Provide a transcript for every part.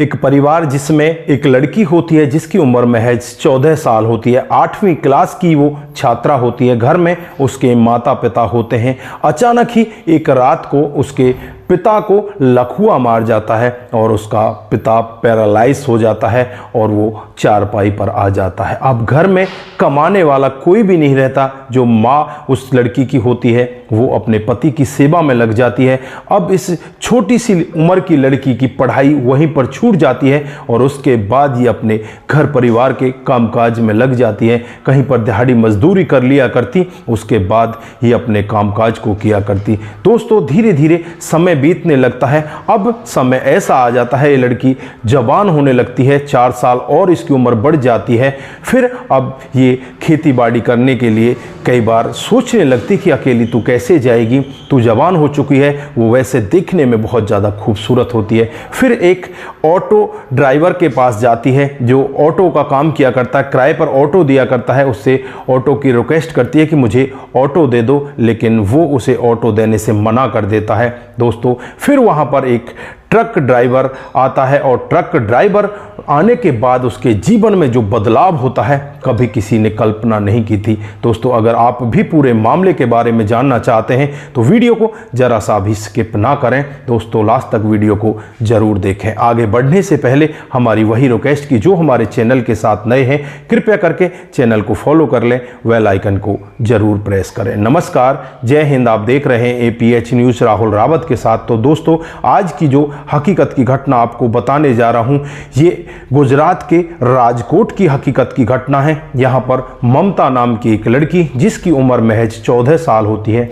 एक परिवार जिसमें एक लड़की होती है जिसकी उम्र महज 14 साल होती है। 8वीं क्लास की वो छात्रा होती है। घर में उसके माता पिता होते हैं। अचानक ही एक रात को उसके पिता को लकवा मार जाता है और उसका पिता पैरालाइज हो जाता है और वो चारपाई पर आ जाता है। अब घर में कमाने वाला कोई भी नहीं रहता। जो माँ उस लड़की की होती है वो अपने पति की सेवा में लग जाती है। अब इस छोटी सी उम्र की लड़की की पढ़ाई वहीं पर छूट जाती है और उसके बाद ये अपने घर परिवार के कामकाज में लग जाती है। कहीं पर दिहाड़ी मजदूरी कर लिया करती, उसके बाद ये अपने कामकाज को किया करती। दोस्तों, धीरे धीरे समय बीतने लगता है। अब समय ऐसा आ जाता है, ये लड़की जवान होने लगती है। 4 साल और इसकी उम्र बढ़ जाती है। फिर अब ये खेती बाड़ी करने के लिए कई बार सोचने लगती कि अकेली तू कैसे जाएगी, तू जवान हो चुकी है। वो वैसे देखने में बहुत ज़्यादा खूबसूरत होती है। फिर एक ऑटो ड्राइवर के पास जाती है जो ऑटो का काम किया करता है, किराए पर ऑटो दिया करता है। उससे ऑटो की रिक्वेस्ट करती है कि मुझे ऑटो दे दो, लेकिन वो उसे ऑटो देने से मना कर देता है। दोस्तों, फिर वहाँ पर एक ट्रक ड्राइवर आता है और ट्रक ड्राइवर आने के बाद उसके जीवन में जो बदलाव होता है कभी किसी ने कल्पना नहीं की थी। दोस्तों, अगर आप भी पूरे मामले के बारे में जानना चाहते हैं तो वीडियो को जरा सा भी स्किप ना करें। दोस्तों, लास्ट तक वीडियो को जरूर देखें। आगे बढ़ने से पहले हमारी वही रिक्वेस्ट की जो हमारे चैनल के साथ नए हैं, कृपया करके चैनल को फॉलो कर लें, बेल आइकन को जरूर प्रेस करें। नमस्कार, जय हिंद। आप देख रहे हैं APH न्यूज़ राहुल रावत के साथ। तो दोस्तों, आज की जो हकीकत की घटना आपको बताने जा रहा हूं, ये गुजरात के राजकोट की हकीकत की घटना है। यहां पर ममता नाम की एक लड़की जिसकी उम्र महज 14 साल होती है,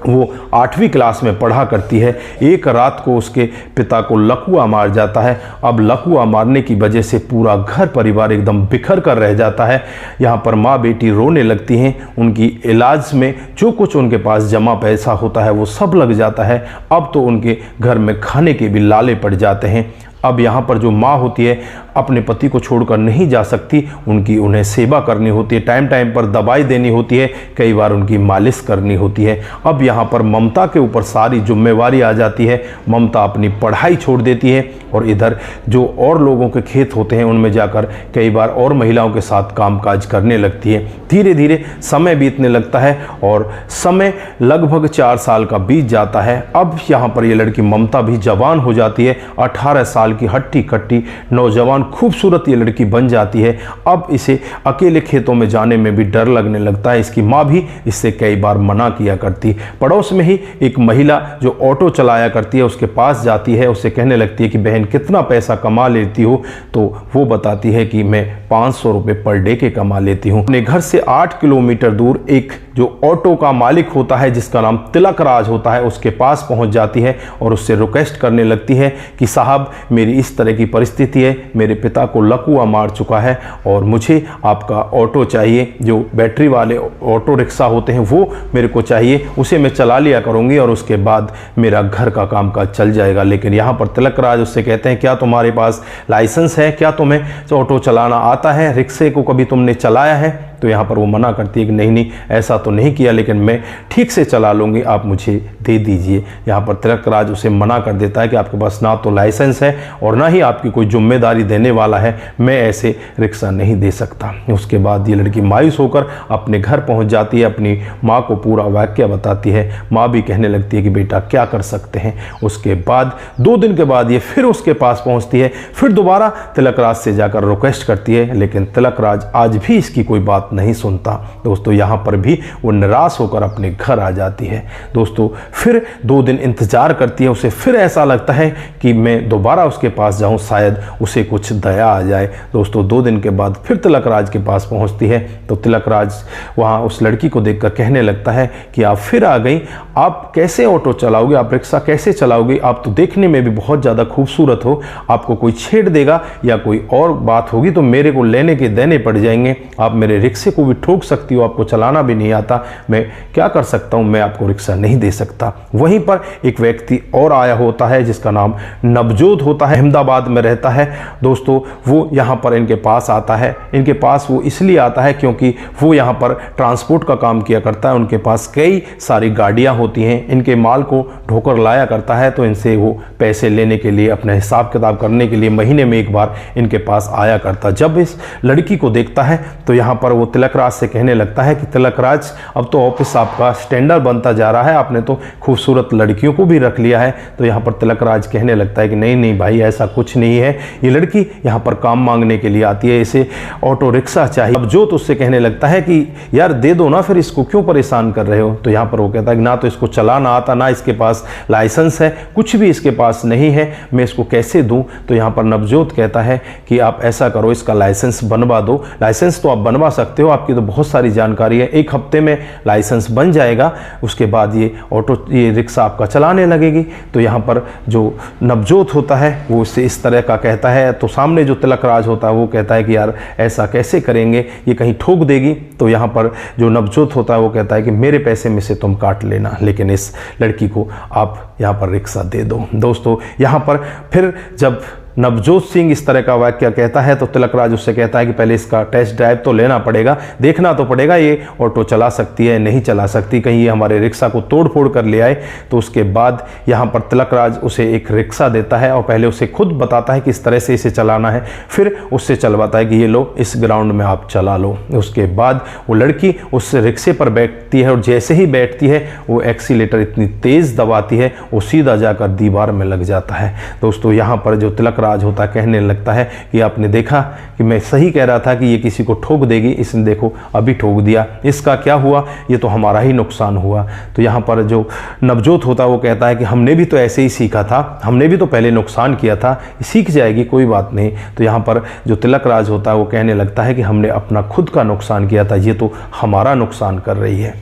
वो 8वीं क्लास में पढ़ा करती है। एक रात को उसके पिता को लकवा मार जाता है। अब लकवा मारने की वजह से पूरा घर परिवार एकदम बिखर कर रह जाता है। यहाँ पर माँ बेटी रोने लगती हैं। उनकी इलाज में जो कुछ उनके पास जमा पैसा होता है वो सब लग जाता है। अब तो उनके घर में खाने के भी लाले पड़ जाते हैं। अब यहाँ पर जो माँ होती है अपने पति को छोड़कर नहीं जा सकती। उन्हें सेवा करनी होती है, टाइम टाइम पर दवाई देनी होती है, कई बार उनकी मालिश करनी होती है। अब यहाँ पर ममता के ऊपर सारी जिम्मेवारी आ जाती है। ममता अपनी पढ़ाई छोड़ देती है और इधर जो और लोगों के खेत होते हैं उनमें जाकर कई बार और महिलाओं के साथ कामकाज करने लगती है। धीरे धीरे समय बीतने लगता है और समय लगभग 4 साल का बीत जाता है। अब यहाँ पर ये लड़की ममता भी जवान हो जाती है। 18 साल की हट्टी कट्टी नौजवान खूबसूरत ये लड़की बन जाती है। अब इसे अकेले खेतों में जाने में भी डर लगने लगता है। इसकी माँ भी इससे कई बार मना किया करती। पड़ोस में ही एक महिला जो ऑटो चलाया करती है उसके पास जाती है। उससे कहने लगती है कि बहन, कितना पैसा कमा लेती हो? तो वो बताती है कि मैं 500 रुपये पर डे के कमा लेती हूँ। अपने घर से 8 किलोमीटर दूर एक जो ऑटो का मालिक होता है जिसका नाम तिलक राज होता है, उसके पास पहुंच जाती है और उससे रिक्वेस्ट करने लगती है कि साहब, मेरी इस तरह की परिस्थिति है, मेरे पिता को लकवा मार चुका है और मुझे आपका ऑटो चाहिए। जो बैटरी वाले ऑटो रिक्शा होते हैं वो मेरे को चाहिए, उसे मैं चला लिया करूँगी और उसके बाद मेरा घर का कामकाज चल जाएगा। लेकिन यहाँ पर तिलक राज उससे कहते हैं, क्या तुम्हारे पास लाइसेंस है? क्या तुम्हें ऑटो चलाना आता है? रिक्शे को कभी तुमने चलाया है? तो यहाँ पर वो मना करती है कि नहीं, ऐसा तो नहीं किया, लेकिन मैं ठीक से चला लूँगी, आप मुझे दे दीजिए। यहाँ पर तिलक राज उसे मना कर देता है कि आपके पास ना तो लाइसेंस है और ना ही आपकी कोई जिम्मेदारी देने वाला है, मैं ऐसे रिक्शा नहीं दे सकता। उसके बाद ये लड़की मायूस होकर अपने घर पहुँच जाती है। अपनी माँ को पूरा वाक्य बताती है। माँ भी कहने लगती है कि बेटा क्या कर सकते हैं। उसके बाद 2 दिन के बाद ये फिर उसके पास पहुँचती है। फिर दोबारा तिलक राज से जाकर रिक्वेस्ट करती है, लेकिन तिलक राज आज भी इसकी कोई बात नहीं सुनता। दोस्तों, यहाँ पर भी वो निराश होकर अपने घर आ जाती है। दोस्तों, फिर 2 दिन इंतजार करती है। उसे फिर ऐसा लगता है कि मैं दोबारा उसके पास जाऊं, शायद उसे कुछ दया आ जाए। दोस्तों, 2 दिन के बाद फिर तिलक राज के पास पहुंचती है तो तिलक राज वहाँ उस लड़की को देखकर कहने लगता है कि आप फिर आ गई, आप कैसे ऑटो चलाओगे, आप रिक्शा कैसे चलाओगे? आप तो देखने में भी बहुत ज़्यादा खूबसूरत हो, आपको कोई छेड़ देगा या कोई और बात होगी तो मेरे को लेने के देने पड़ जाएंगे। आप मेरे रिक्शे को भी ठोक सकती हो, आपको चलाना भी नहीं आता, मैं क्या कर सकता हूँ, मैं आपको रिक्शा नहीं दे सकता। वहीं पर एक व्यक्ति और आया होता है जिसका नाम नवजोत होता है, अहमदाबाद में रहता है दोस्तों। वो यहाँ पर इनके पास आता है। इनके पास वो इसलिए आता है क्योंकि वो यहाँ पर ट्रांसपोर्ट का काम किया करता है। उनके पास कई सारी गाड़ियाँ होती हैं, इनके माल को ढोकर लाया करता है, तो इनसे वो पैसे लेने के लिए, अपना हिसाब किताब करने के लिए महीने में एक बार इनके पास आया करता। जब इस लड़की को देखता है तो यहाँ पर वो तिलकराज से कहने लगता है कि तिलकराज, अब तो ऑफिस आपका स्टैंडर्ड बनता जा रहा है, आपने तो खूबसूरत लड़कियों को भी रख लिया है। तो यहाँ पर तिलकराज कहने लगता है कि नहीं नहीं भाई, ऐसा कुछ नहीं है, ये लड़की यहाँ पर काम मांगने के लिए आती है, इसे ऑटो रिक्शा चाहिए। अब जो तो उससे कहने लगता है कि यार दे दो ना, फिर इसको क्यों परेशान कर रहे हो। तो यहाँ पर वो कहता है कि ना तो इसको चलाना आता, ना इसके पास लाइसेंस है, कुछ भी इसके पास नहीं है, मैं इसको कैसे दूं। तो यहाँ पर नवजोत कहता है कि आप ऐसा करो, इसका लाइसेंस बनवा दो। लाइसेंस तो आप बनवा सकते हो, आपकी तो बहुत सारी जानकारी है, 1 हफ्ते में लाइसेंस बन जाएगा, उसके बाद ये रिक्शा आपका चलाने लगेगी। तो यहाँ पर जो नवजोत होता है वो इससे इस तरह का कहता है। तो सामने जो तिलकराज होता है वो कहता है कि यार ऐसा कैसे करेंगे, ये कहीं ठोक देगी। तो यहाँ पर जो नवजोत होता है वो कहता है कि मेरे पैसे में से तुम काट लेना, लेकिन इस लड़की को आप यहाँ पर रिक्शा दे दो। दोस्तों यहाँ पर फिर जब नवजोत सिंह इस तरह का वाक्य कहता है तो तिलकराज उससे कहता है कि पहले इसका टेस्ट ड्राइव तो लेना पड़ेगा, देखना तो पड़ेगा ये ऑटो चला सकती है नहीं चला सकती, कहीं ये हमारे रिक्शा को तोड़ फोड़ कर ले आए। तो उसके बाद यहाँ पर तिलकराज उसे एक रिक्शा देता है और पहले उसे खुद बताता है कि इस तरह से इसे चलाना है, फिर उससे चलवाता है कि ये लो इस ग्राउंड में आप चला लो। उसके बाद वो लड़की उस रिक्शे पर बैठती है और जैसे ही बैठती है वो एक्सीलेटर इतनी तेज़ दबाती है वो सीधा जाकर दीवार में लग जाता है। दोस्तों यहाँ पर जो तिलकराज होता है कहने लगता है कि आपने देखा कि मैं सही कह रहा था कि ये किसी को ठोक देगी, इसने देखो अभी ठोक दिया, इसका क्या हुआ, ये तो हमारा ही नुकसान हुआ। तो यहाँ पर जो नवजोत होता है वो कहता है कि हमने भी तो ऐसे ही सीखा था, हमने भी तो पहले नुकसान किया था, सीख जाएगी कोई बात नहीं। तो यहाँ पर जो तिलकराज होता है वो कहने लगता है कि हमने अपना खुद का नुकसान किया था, ये तो हमारा नुकसान कर रही है।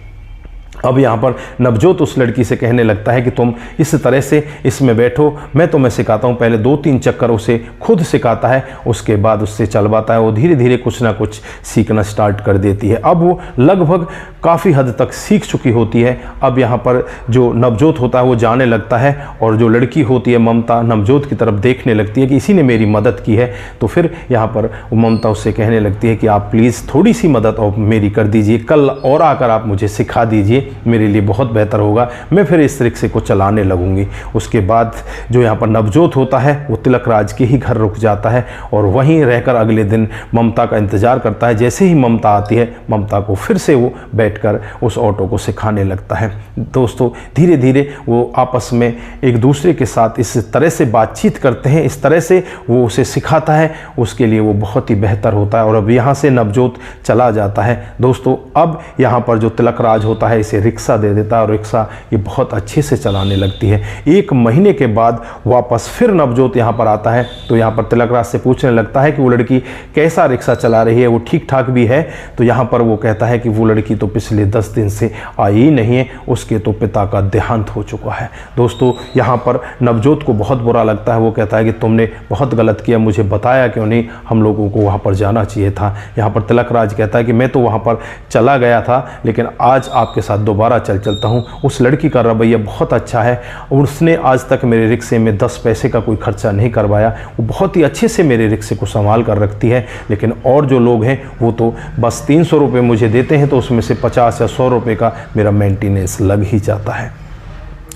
अब यहाँ पर नवजोत उस लड़की से कहने लगता है कि तुम इस तरह से इसमें बैठो, मैं तुम्हें सिखाता हूँ। पहले 2-3 चक्कर उसे खुद सिखाता है, उसके बाद उससे चलवाता है। वो धीरे धीरे कुछ ना कुछ सीखना स्टार्ट कर देती है। अब वो लगभग काफ़ी हद तक सीख चुकी होती है। अब यहाँ पर जो नवजोत होता है वो जाने लगता है और जो लड़की होती है ममता नवजोत की तरफ देखने लगती है कि इसी ने मेरी मदद की है। तो फिर यहाँ पर ममता उससे कहने लगती है कि आप प्लीज़ थोड़ी सी मदद और मेरी कर दीजिए, कल और आकर आप मुझे सिखा दीजिए, मेरे लिए बहुत बेहतर होगा, मैं फिर इस रिक्शे को चलाने लगूंगी। उसके बाद जो यहाँ पर नवजोत होता है वो तिलकराज के ही घर रुक जाता है और वहीं रहकर अगले दिन ममता का इंतज़ार करता है। जैसे ही ममता आती है ममता को फिर से वो बैठकर उस ऑटो को सिखाने लगता है। दोस्तों धीरे धीरे वो आपस में एक दूसरे के साथ इस तरह से बातचीत करते हैं, इस तरह से वो उसे सिखाता है, उसके लिए वो बहुत ही बेहतर होता है। और अब यहाँ से नवजोत चला जाता है। दोस्तों अब यहाँ पर जो तिलकराज होता है इसे रिक्शा दे देता है और रिक्शा ये बहुत अच्छे से चलाने लगती है। 1 महीने के बाद वापस फिर नवजोत यहाँ पर आता है तो यहाँ पर तिलकराज से पूछने लगता है कि वो लड़की कैसा रिक्शा चला रही है, वो ठीक ठाक भी है। तो यहाँ पर वो कहता है कि वो लड़की तो पिछले 10 दिन से आई ही नहीं है, उसके तो पिता का देहांत हो चुका है। दोस्तों यहाँ पर नवजोत को बहुत बुरा लगता है। वो कहता है कि तुमने बहुत गलत किया, मुझे बताया क्यों नहीं, हम लोगों को वहाँ पर जाना चाहिए था। यहाँ पर तिलकराज कहता है कि मैं तो वहाँ पर चला गया था लेकिन आज आपके साथ दोबारा चलता हूँ। उस लड़की का रवैया बहुत अच्छा है, उसने आज तक मेरे रिक्शे में 10 पैसे का कोई खर्चा नहीं करवाया, वो बहुत ही अच्छे से मेरे रिक्शे को संभाल कर रखती है। लेकिन और जो लोग हैं वो तो बस 300 रुपये मुझे देते हैं तो उसमें से 50 या 100 रुपये का मेरा मेंटेनेंस लग ही जाता है।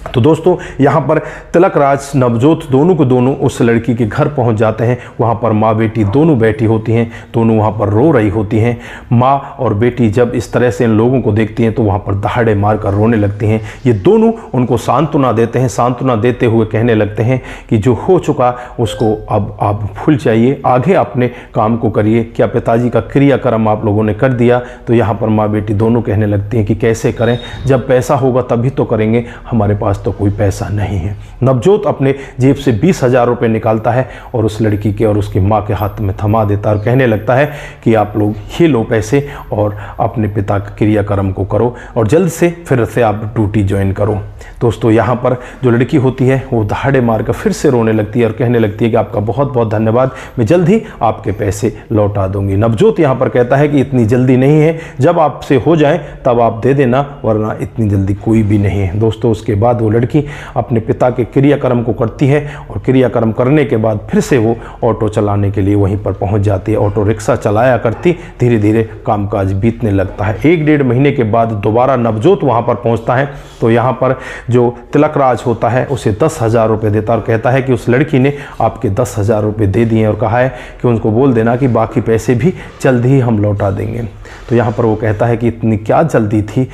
तो दोस्तों यहाँ पर तिलकराज नवजोत दोनों को दोनों उस लड़की के घर पहुँच जाते हैं। वहाँ पर माँ बेटी दोनों बैठी होती हैं, दोनों वहाँ पर रो रही होती हैं। माँ और बेटी जब इस तरह से इन लोगों को देखती हैं तो वहाँ पर दहाड़े मार कर रोने लगती हैं। ये दोनों उनको सांत्वना देते हैं, सांत्वना देते हुए कहने लगते हैं कि जो हो चुका उसको अब आप भूल जाइए, आगे अपने काम को करिए। क्या पिताजी का क्रियाक्रम आप लोगों ने कर दिया? तो यहाँ पर माँ बेटी दोनों कहने लगती हैं कि कैसे करें, जब पैसा होगा तभी तो करेंगे, हमारे पास पास तो कोई पैसा नहीं है। नवजोत अपने जेब से 20,000 रुपये निकालता है और उस लड़की के और उसकी माँ के हाथ में थमा देता है और कहने लगता है कि आप लोग ये लो पैसे और अपने पिता के क्रियाक्रम को करो और जल्द से फिर से आप ड्यूटी ज्वाइन करो। दोस्तों यहाँ पर जो लड़की होती है वो दहाड़े मार कर फिर से रोने लगती है और कहने लगती है कि आपका बहुत बहुत धन्यवाद, मैं जल्द ही आपके पैसे लौटा दूंगी। नवजोत यहाँ पर कहता है कि इतनी जल्दी नहीं है, जब आपसे हो जाए तब आप दे देना, वरना इतनी जल्दी कोई भी नहीं है। दोस्तों उसके बाद वो लड़की अपने पिता के क्रियाक्रम को करती है और क्रियाक्रम करने के बाद फिर से वो ऑटो चलाने के लिए वहीं पर पहुंच जाती है। ऑटो रिक्शा चलाया करती, धीरे धीरे कामकाज बीतने लगता है। 1-1.5 महीने के बाद दोबारा नवजोत वहाँ पर पहुँचता है तो यहाँ पर जो तिलकराज होता है उसे 10,000 रुपये देता और कहता है कि उस लड़की ने आपके 10,000 रुपये दे दिए और कहा है कि उनको बोल देना कि बाकी पैसे भी जल्द ही हम लौटा देंगे। तो यहाँ पर वो कहता है कि इतनी क्या जल्दी थी,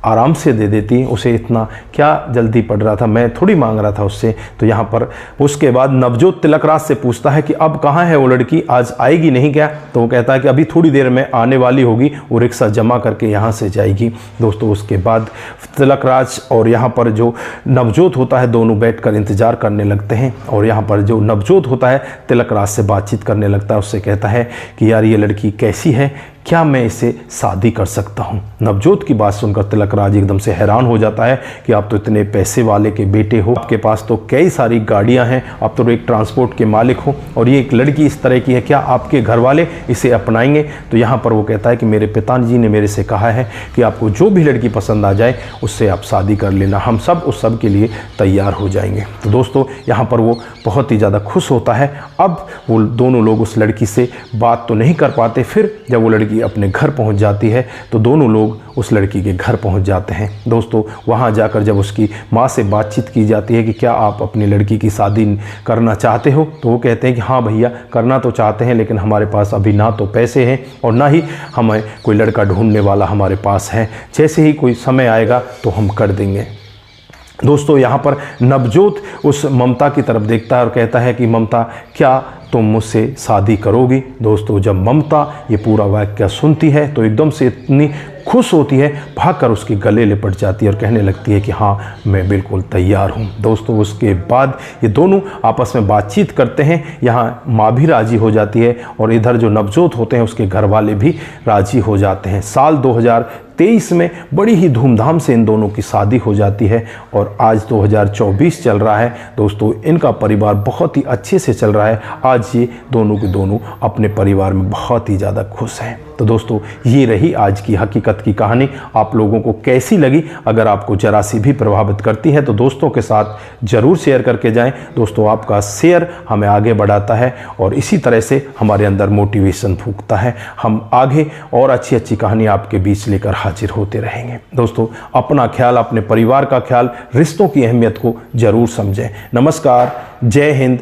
आराम से दे देती, उसे इतना क्या जल्दी पड़ रहा था, मैं थोड़ी मांग रहा था उससे। तो यहाँ पर उसके बाद नवजोत तिलकराज से पूछता है कि अब कहाँ है वो लड़की, आज आएगी नहीं क्या? तो वो कहता है कि अभी थोड़ी देर में आने वाली होगी, वो रिक्शा जमा करके यहाँ से जाएगी। दोस्तों उसके बाद तिलकराज और यहाँ पर जो नवजोत होता है दोनों बैठकर इंतज़ार करने लगते हैं और यहाँ पर जो नवजोत होता है तिलकराज से बातचीत करने लगता है। उससे कहता है कि यार ये लड़की कैसी है, क्या मैं इससे शादी कर सकता हूँ? नवजोत की बात सुनकर तिलकराज एकदम से हैरान हो जाता है कि आप तो इतने पैसे वाले के बेटे हो, आपके पास तो कई सारी गाड़ियाँ हैं, आप तो एक ट्रांसपोर्ट के मालिक हो और ये एक लड़की इस तरह की है, क्या आपके घर वाले इसे अपनाएंगे? तो यहाँ पर वो कहता है कि मेरे पिताजी ने मेरे से कहा है कि आपको जो भी लड़की पसंद आ जाए उससे आप शादी कर लेना, हम सब उस सब के लिए तैयार हो जाएंगे। तो दोस्तों यहाँ पर वो बहुत ही ज़्यादा खुश होता है। अब वो दोनों लोग उस लड़की से बात तो नहीं कर पाते। फिर जब वो लड़की अपने घर पहुंच जाती है तो दोनों लोग उस लड़की के घर पहुंच जाते हैं। दोस्तों वहां जाकर जब उसकी माँ से बातचीत की जाती है कि क्या आप अपनी लड़की की शादी करना चाहते हो, तो वो कहते हैं कि हाँ भैया करना तो चाहते हैं, लेकिन हमारे पास अभी ना तो पैसे हैं और ना ही हमें कोई लड़का ढूंढने वाला हमारे पास है, जैसे ही कोई समय आएगा तो हम कर देंगे। दोस्तों यहाँ पर नवजोत उस ममता की तरफ देखता है और कहता है कि ममता क्या तुम मुझसे शादी करोगी? दोस्तों जब ममता ये पूरा वाक्य सुनती है तो एकदम से इतनी खुश होती है, भागकर उसके गले लिपट जाती है और कहने लगती है कि हाँ मैं बिल्कुल तैयार हूँ। दोस्तों उसके बाद ये दोनों आपस में बातचीत करते हैं, यहाँ माँ भी राज़ी हो जाती है और इधर जो नवजोत होते हैं उसके घर वाले भी राज़ी हो जाते हैं। साल 2023 में बड़ी ही धूमधाम से इन दोनों की शादी हो जाती है और आज 2024 चल रहा है। दोस्तों इनका परिवार बहुत ही अच्छे से चल रहा है। आज ये दोनों के दोनों अपने परिवार में बहुत ही ज़्यादा खुश हैं। तो दोस्तों ये रही आज की हकीकत की कहानी। आप लोगों को कैसी लगी? अगर आपको जरा सी भी प्रभावित करती है तो दोस्तों के साथ ज़रूर शेयर करके जाएं। दोस्तों आपका शेयर हमें आगे बढ़ाता है और इसी तरह से हमारे अंदर मोटिवेशन फूंकता है। हम आगे और अच्छी अच्छी कहानी आपके बीच लेकर हाजिर होते रहेंगे। दोस्तों अपना ख्याल, अपने परिवार का ख्याल, रिश्तों की अहमियत को ज़रूर समझें। नमस्कार, जय हिंद,